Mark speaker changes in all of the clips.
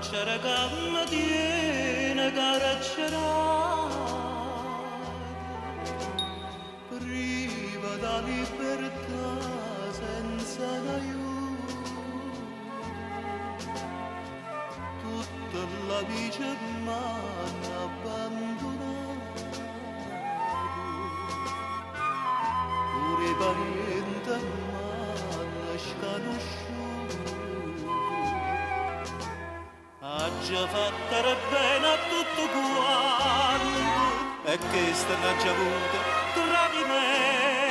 Speaker 1: c'era gamma tiene carcerata, priva da libertà senza aiuto, tutta la vita m'hanno abbandonato, pure i parenti m'hanno sconosciuto. Ha già fatto bene a tutto quanto e che stanno già avuto tradimento.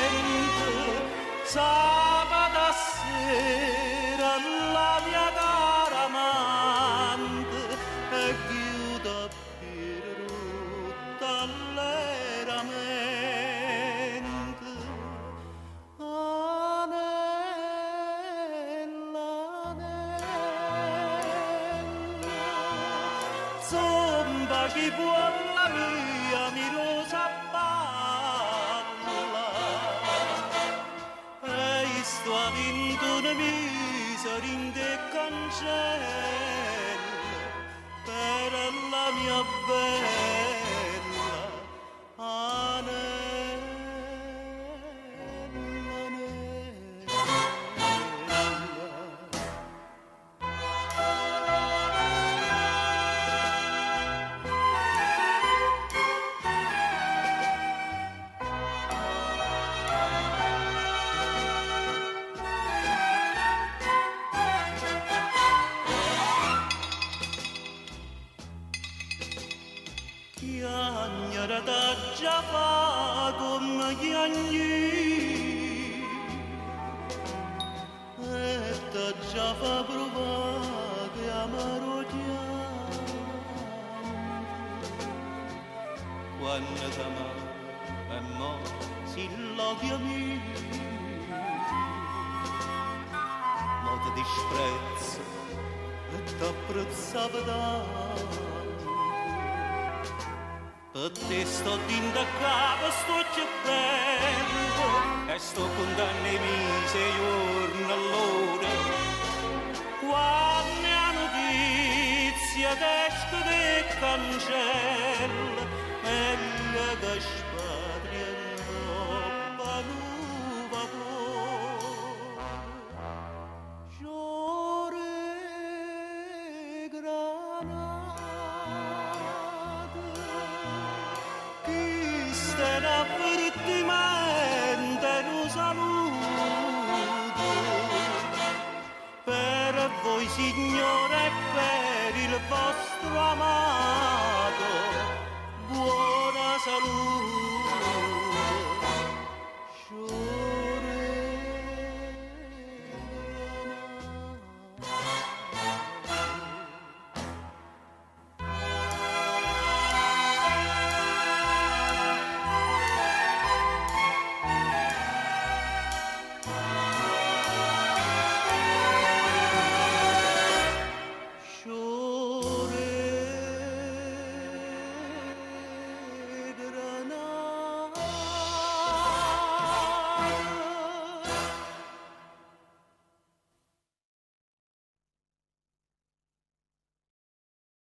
Speaker 1: Sabato sera la mia cara amante e chiudo per tutta l'eramento. Zomba chi può la mia mirosa balla e sto avendo una miseria in de cancella per la mia bella Anella. Chiagnara da già fa come chiagni e da già fa provare amaro chiamo quando t'ama e mo si l'odia mio mo ti disprezzo e t'apprezzava tanto. Per te sto dinda capo, sto cercando e sto condanne mise giorno all'ora. Quando ha notizia d'esco del cancello, meglio che